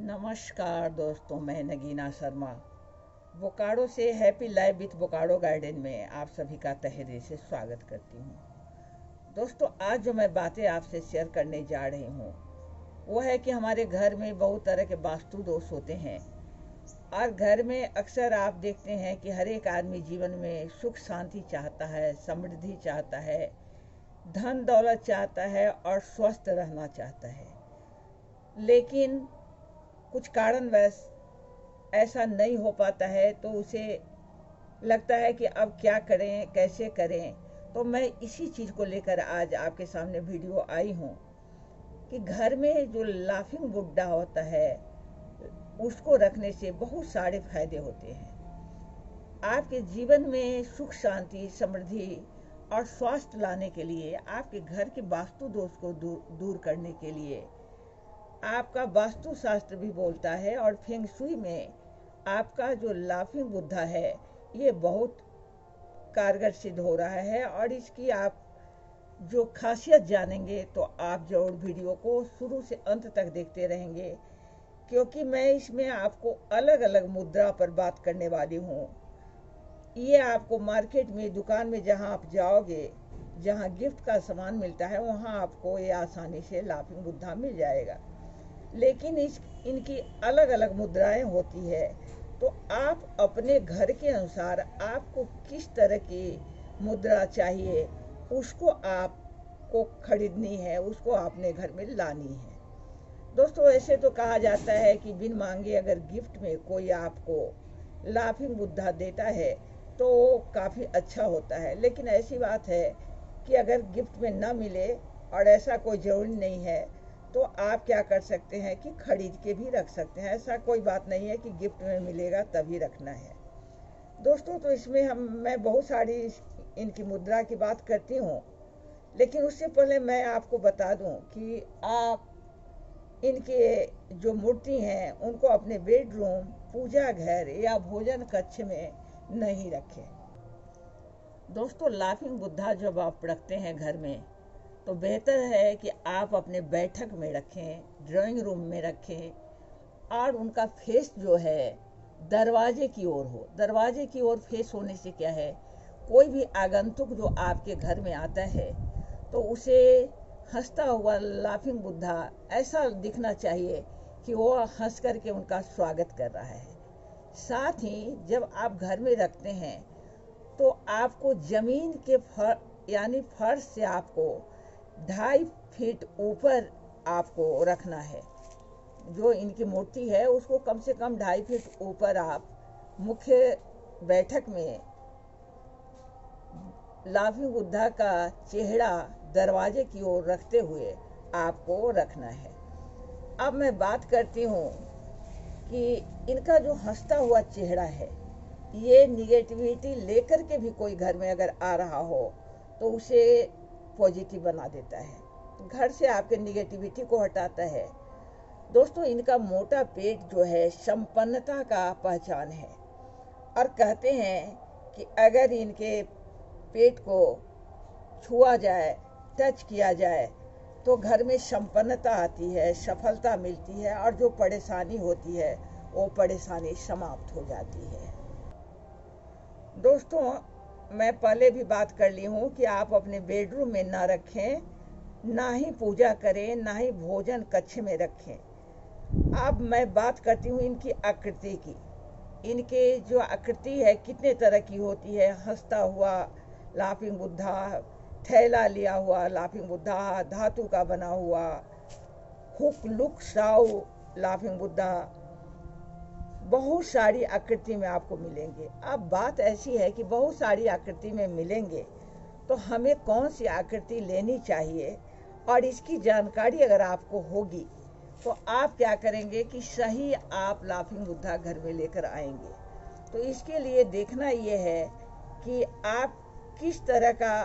नमस्कार दोस्तों, मैं नगीना शर्मा बोकारो से happy life with Bokaro garden में आप सभी का तहे दिल से स्वागत करती हूँ। दोस्तों, आज जो मैं बातें आपसे शेयर करने जा रही हूँ वो है कि हमारे घर में बहुत तरह के वास्तु दोष होते हैं और घर में अक्सर आप देखते हैं कि हर एक आदमी जीवन में सुख शांति चाहता है, समृद्धि चाहता है, धन दौलत चाहता है और स्वस्थ रहना चाहता है। लेकिन कुछ कारणवश ऐसा नहीं हो पाता है तो उसे लगता है कि अब क्या करें, कैसे करें। तो मैं इसी चीज़ को लेकर आज आपके सामने वीडियो आई हूँ कि घर में जो लाफिंग बुड्ढा होता है उसको रखने से बहुत सारे फायदे होते हैं। आपके जीवन में सुख शांति, समृद्धि और स्वास्थ्य लाने के लिए, आपके घर के वास्तु दोष को दूर करने के लिए आपका वास्तु शास्त्र भी बोलता है और फेंग शुई में आपका जो लाफिंग बुद्धा है ये बहुत कारगर सिद्ध हो रहा है। और इसकी आप जो खासियत जानेंगे तो आप जरूर वीडियो को शुरू से अंत तक देखते रहेंगे, क्योंकि मैं इसमें आपको अलग अलग मुद्रा पर बात करने वाली हूँ। ये आपको मार्केट में, दुकान में जहाँ आप जाओगे, जहाँ गिफ्ट का सामान मिलता है, वहाँ आपको ये आसानी से लाफिंग बुद्धा मिल जाएगा। लेकिन इनकी अलग अलग मुद्राएं होती है, तो आप अपने घर के अनुसार आपको किस तरह की मुद्रा चाहिए उसको आपको खरीदनी है, उसको अपने घर में लानी है। दोस्तों, ऐसे तो कहा जाता है कि बिन मांगे अगर गिफ्ट में कोई आपको लाफिंग बुद्धा देता है तो काफ़ी अच्छा होता है। लेकिन ऐसी बात है कि अगर गिफ्ट में ना मिले, और ऐसा कोई ज़रूरी नहीं है, तो आप क्या कर सकते हैं कि खरीद के भी रख सकते हैं। ऐसा कोई बात नहीं है कि गिफ्ट में मिलेगा तभी रखना है। दोस्तों, तो इसमें मैं बहुत सारी इनकी मुद्रा की बात करती हूँ, लेकिन उससे पहले मैं आपको बता दूं कि आप इनके जो मूर्ति हैं उनको अपने बेडरूम, पूजा घर या भोजन कक्ष में नहीं रखें। दोस्तों, लाफिंग बुद्धा जब आप रखते हैं घर में तो बेहतर है कि आप अपने बैठक में रखें, ड्राइंग रूम में रखें और उनका फेस जो है दरवाजे की ओर हो। दरवाजे की ओर फेस होने से क्या है, कोई भी आगंतुक जो आपके घर में आता है तो उसे हंसता हुआ लाफिंग बुद्धा ऐसा दिखना चाहिए कि वो हंस करके उनका स्वागत कर रहा है। साथ ही जब आप घर में रखते हैं तो आपको जमीन के यानी फर्श से आपको 2.5 फीट ऊपर आपको रखना है। जो इनकी मूर्ति है उसको कम से कम 2.5 फीट ऊपर आप मुख्य बैठक में लाफिंग बुद्धा का चेहरा दरवाजे की ओर रखते हुए आपको रखना है। अब मैं बात करती हूँ कि इनका जो हंसता हुआ चेहरा है ये निगेटिविटी लेकर के भी कोई घर में अगर आ रहा हो तो उसे पॉजिटिव बना देता है, घर से आपके निगेटिविटी को हटाता है। दोस्तों, इनका मोटा पेट जो है संपन्नता का पहचान है और कहते हैं कि अगर इनके पेट को छुआ जाए, टच किया जाए तो घर में संपन्नता आती है, सफलता मिलती है और जो परेशानी होती है वो परेशानी समाप्त हो जाती है। दोस्तों, मैं पहले भी बात कर ली हूँ कि आप अपने बेडरूम में ना रखें, ना ही पूजा करें, ना ही भोजन कक्ष में रखें। अब मैं बात करती हूँ इनकी आकृति की। इनके जो आकृति है कितने तरह की होती है। हंसता हुआ लाफिंग बुद्धा, थैला लिया हुआ लाफिंग बुद्धा, धातु का बना हुआ, हुक लुक साउ लाफिंग बुद्धा, बहुत सारी आकृति में आपको मिलेंगे। अब बात ऐसी है कि बहुत सारी आकृति में मिलेंगे तो हमें कौन सी आकृति लेनी चाहिए, और इसकी जानकारी अगर आपको होगी तो आप क्या करेंगे कि सही आप लाफिंग बुद्धा घर में लेकर आएंगे। तो इसके लिए देखना ये है कि आप किस तरह का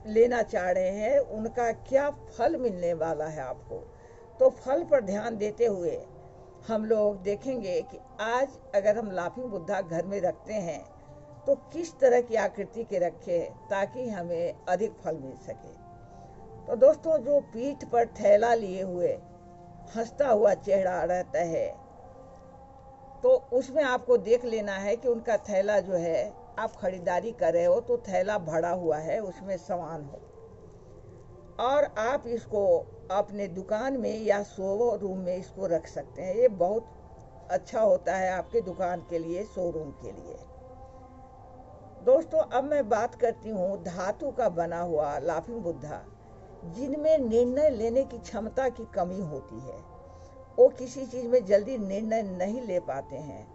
लेना चाह रहे हैं, उनका क्या फल मिलने वाला है आपको। तो फल पर ध्यान देते हुए हम लोग देखेंगे कि आज अगर हम लाफिंग बुद्धा घर में रखते हैं तो किस तरह की आकृति के रखें ताकि हमें अधिक फल मिल सके। तो दोस्तों, जो पीठ पर थैला लिए हुए हंसता हुआ चेहरा रहता है तो उसमें आपको देख लेना है कि उनका थैला जो है, आप खरीदारी कर रहे हो तो थैला भरा हुआ है, उसमें सामान हो, और आप इसको अपने दुकान में या शोरूम में इसको रख सकते हैं। ये बहुत अच्छा होता है आपके दुकान के लिए, शोरूम के लिए। दोस्तों, अब मैं बात करती हूँ धातु का बना हुआ लाफिंग बुद्धा, जिनमें निर्णय लेने की क्षमता की कमी होती है। वो किसी चीज़ में जल्दी निर्णय नहीं ले पाते हैं।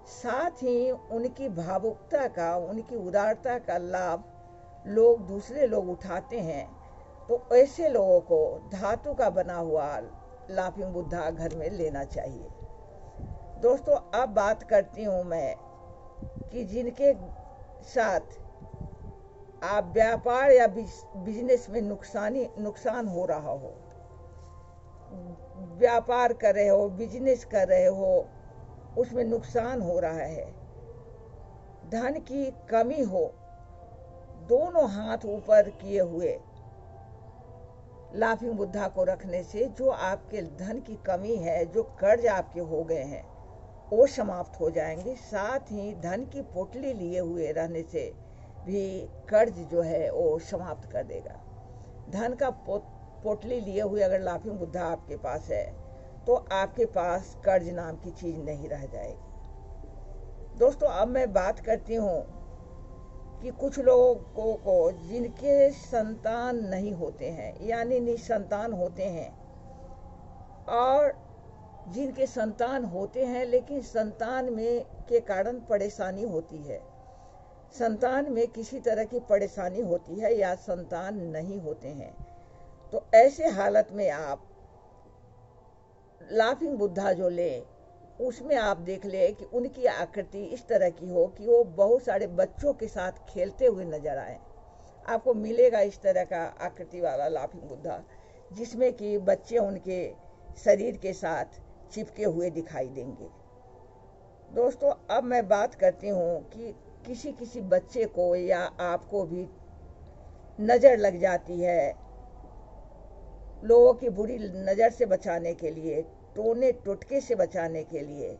साथ ही उनकी भावुकता का, उनकी उदारता का लाभ दूसरे लोग उठाते हैं। तो ऐसे लोगों को धातु का बना हुआ लाफिंग बुद्धा घर में लेना चाहिए। दोस्तों, अब बात करती हूँ मैं कि जिनके साथ आप व्यापार या बिजनेस में नुकसान हो रहा हो, व्यापार कर रहे हो, बिजनेस कर रहे हो, उसमें नुकसान हो रहा है, धन की कमी हो, दोनों हाथ ऊपर किए हुए लाफिंग बुद्धा को रखने से जो आपके धन की कमी है, जो कर्ज आपके हो गए हैं, वो समाप्त हो जाएंगे। साथ ही धन की पोटली लिए हुए रहने से भी कर्ज जो है वो समाप्त कर देगा। धन का पोटली लिए हुए अगर लाफिंग बुद्धा आपके पास है तो आपके पास कर्ज नाम की चीज नहीं रह जाएगी। दोस्तों, अब मैं बात करती हूँ कि कुछ लोगों को जिनके संतान नहीं होते हैं, यानी निसंतान होते हैं, और जिनके संतान होते हैं लेकिन संतान में के कारण परेशानी होती है, संतान में किसी तरह की परेशानी होती है या संतान नहीं होते हैं, तो ऐसे हालत में आप लाफिंग बुद्धा जो ले, उसमें आप देख ले कि उनकी आकृति इस तरह की हो कि वो बहुत सारे बच्चों के साथ खेलते हुए नजर आए। आपको मिलेगा इस तरह का आकृति वाला लाफिंग बुद्धा, जिसमें कि बच्चे उनके शरीर के साथ चिपके हुए दिखाई देंगे। दोस्तों, अब मैं बात करती हूँ कि किसी किसी बच्चे को या आपको भी नज़र लग जाती है, लोगों की बुरी नज़र से बचाने के लिए, टोने टोटके से बचाने के लिए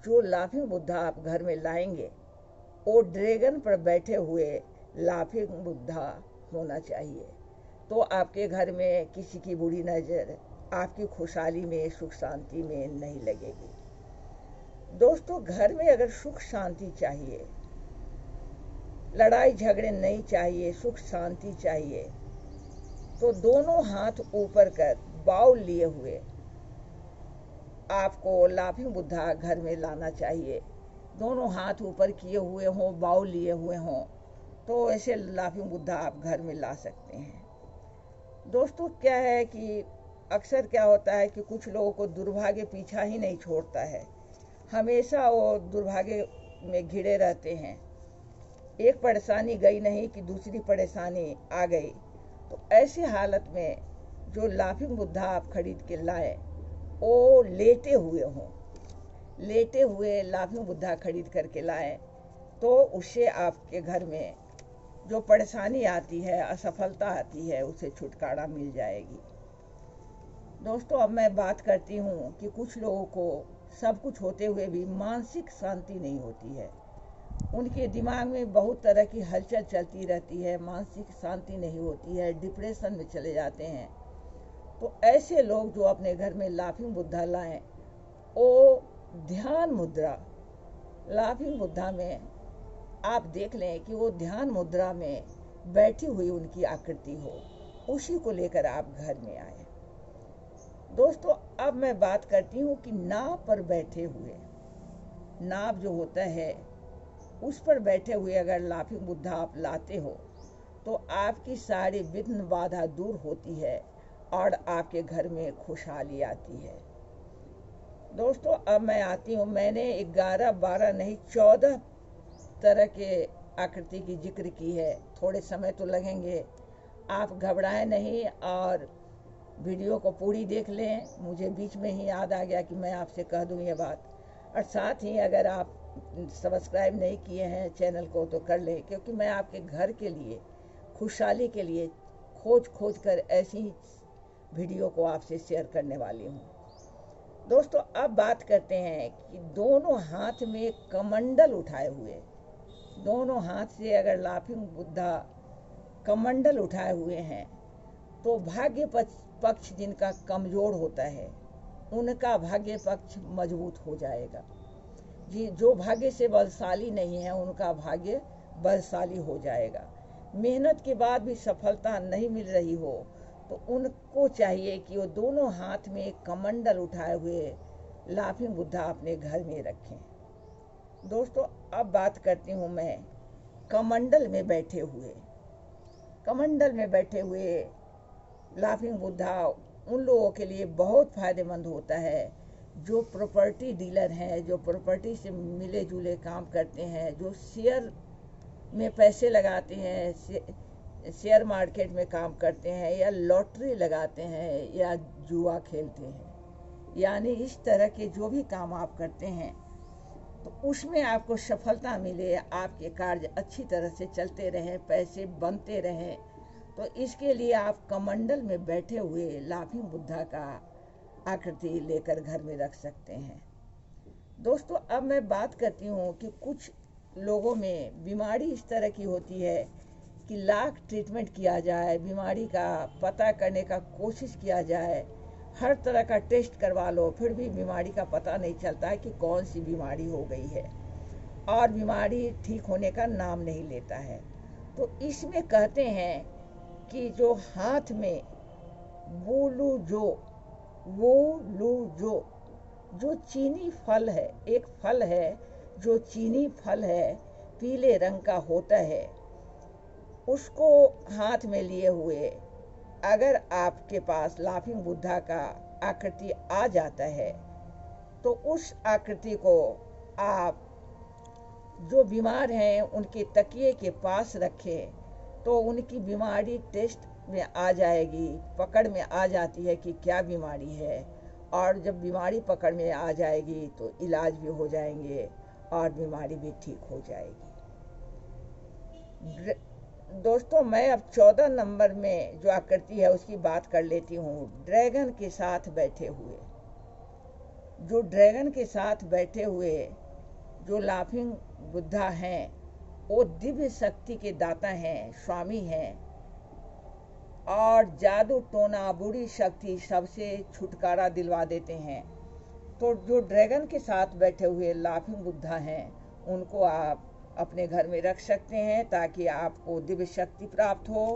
जो लाफिंग बुद्धा आप घर में लाएंगे, वो ड्रैगन पर बैठे हुए लाफिंग बुद्धा होना चाहिए। तो आपके घर में किसी की बुरी नज़र आपकी खुशहाली में, सुख शांति में नहीं लगेगी। दोस्तों, घर में अगर सुख शांति चाहिए, लड़ाई झगड़े नहीं चाहिए, सुख शांति चाहिए, तो दोनों हाथ ऊपर कर बाउल लिए हुए आपको लाफिंग बुद्धा घर में लाना चाहिए। दोनों हाथ ऊपर किए हुए हों, बाउल लिए हुए हों, तो ऐसे लाफिंग बुद्धा आप घर में ला सकते हैं। दोस्तों, क्या है कि अक्सर क्या होता है कि कुछ लोगों को दुर्भाग्य पीछा ही नहीं छोड़ता है, हमेशा वो दुर्भाग्य में घिरे रहते हैं। एक परेशानी गई नहीं कि दूसरी परेशानी आ गई। तो ऐसी हालत में जो लाफिंग बुद्धा आप खरीद के लाए, वो लेटे हुए हों, लेटे हुए लाफिंग बुद्धा खरीद करके लाए, तो उससे आपके घर में जो परेशानी आती है, असफलता आती है, उससे छुटकारा मिल जाएगी। दोस्तों, अब मैं बात करती हूँ कि कुछ लोगों को सब कुछ होते हुए भी मानसिक शांति नहीं होती है, उनके दिमाग में बहुत तरह की हलचल चलती रहती है, मानसिक शांति नहीं होती है, डिप्रेशन में चले जाते हैं। तो ऐसे लोग जो अपने घर में लाफिंग बुद्धा लाएं, वो ध्यान मुद्रा लाफिंग बुद्धा में आप देख लें कि वो ध्यान मुद्रा में बैठी हुई उनकी आकृति हो, उसी को लेकर आप घर में आए। दोस्तों, अब मैं बात करती हूँ कि नाव पर बैठे हुए, नाव जो होता है उस पर बैठे हुए अगर लाफिंग बुद्धा आप लाते हो तो आपकी सारी विघ्न बाधा दूर होती है और आपके घर में खुशहाली आती है। दोस्तों, अब मैं आती हूँ, मैंने 11, 12 नहीं 14 तरह के आकृति की जिक्र की है। थोड़े समय तो लगेंगे, आप घबराएं नहीं और वीडियो को पूरी देख लें। मुझे बीच में ही याद आ गया कि मैं आपसे कह दूं ये बात। और साथ ही अगर आप सब्सक्राइब नहीं किए हैं चैनल को तो कर लें, क्योंकि मैं आपके घर के लिए, खुशहाली के लिए खोज कर ऐसी वीडियो को आपसे शेयर करने वाली हूँ। दोस्तों अब बात करते हैं कि दोनों हाथ में कमंडल उठाए हुए, दोनों हाथ से अगर लाफिंग बुद्धा कमंडल उठाए हुए हैं तो भाग्य पक्ष जिनका कमजोर होता है उनका भाग्य पक्ष मजबूत हो जाएगा। जी, जो भाग्य से बलशाली नहीं है उनका भाग्य बलशाली हो जाएगा। मेहनत के बाद भी सफलता नहीं मिल रही हो तो उनको चाहिए कि वो दोनों हाथ में कमंडल उठाए हुए लाफिंग बुद्धा अपने घर में रखें। दोस्तों अब बात करती हूँ मैं कमंडल में बैठे हुए, कमंडल में बैठे हुए लाफिंग बुद्धा उन लोगों के लिए बहुत फायदेमंद होता है जो प्रॉपर्टी डीलर हैं, जो प्रॉपर्टी से मिले जुले काम करते हैं, जो शेयर में पैसे लगाते हैं, शेयर मार्केट में काम करते हैं, या लॉटरी लगाते हैं, या जुआ खेलते हैं। यानी इस तरह के जो भी काम आप करते हैं तो उसमें आपको सफलता मिले, आपके कार्य अच्छी तरह से चलते रहें, पैसे बनते रहें, तो इसके लिए आप कमंडल में बैठे हुए लाफिंग बुद्धा का आकृति लेकर घर में रख सकते हैं। दोस्तों अब मैं बात करती हूँ कि कुछ लोगों में बीमारी इस तरह की होती है कि लाख ट्रीटमेंट किया जाए, बीमारी का पता करने का कोशिश किया जाए, हर तरह का टेस्ट करवा लो, फिर भी बीमारी का पता नहीं चलता है कि कौन सी बीमारी हो गई है और बीमारी ठीक होने का नाम नहीं लेता है। तो इसमें कहते हैं कि जो हाथ में जो चीनी फल है, एक फल है जो चीनी फल है, पीले रंग का होता है, उसको हाथ में लिए हुए अगर आपके पास लाफिंग बुद्धा का आकृति आ जाता है तो उस आकृति को आप जो बीमार हैं उनके तकिए के पास रखें तो उनकी बीमारी टेस्ट में आ जाएगी, पकड़ में आ जाती है कि क्या बीमारी है, और जब बीमारी पकड़ में आ जाएगी तो इलाज भी हो जाएंगे और बीमारी भी ठीक हो जाएगी। दोस्तों मैं अब 14 नंबर में जो आकृति है उसकी बात कर लेती हूँ। ड्रैगन के साथ बैठे हुए, जो ड्रैगन के साथ बैठे हुए जो लाफिंग बुद्धा हैं वो दिव्य शक्ति के दाता हैं, स्वामी हैं, और जादू टोना बुरी शक्ति सबसे छुटकारा दिलवा देते हैं। तो जो ड्रैगन के साथ बैठे हुए लाफिंग बुद्धा हैं उनको आप अपने घर में रख सकते हैं ताकि आपको दिव्य शक्ति प्राप्त हो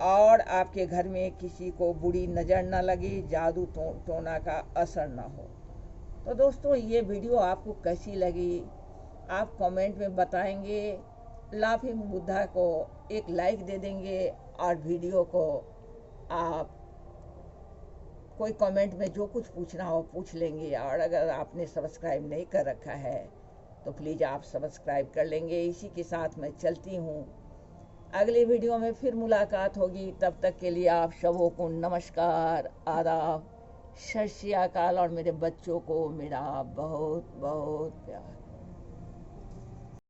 और आपके घर में किसी को बुरी नज़र न लगे, जादू टोना का असर न हो। तो दोस्तों ये वीडियो आपको कैसी लगी आप कमेंट में बताएंगे, लाफिंग बुद्धा को एक लाइक दे देंगे और वीडियो को आप कोई कमेंट में जो कुछ पूछना हो पूछ लेंगे, और अगर आपने सब्सक्राइब नहीं कर रखा है तो प्लीज़ आप सब्सक्राइब कर लेंगे। इसी के साथ मैं चलती हूँ, अगले वीडियो में फिर मुलाकात होगी। तब तक के लिए आप सबों को नमस्कार, आदाब, सत श्री अकाल, और मेरे बच्चों को मेरा बहुत बहुत प्यार।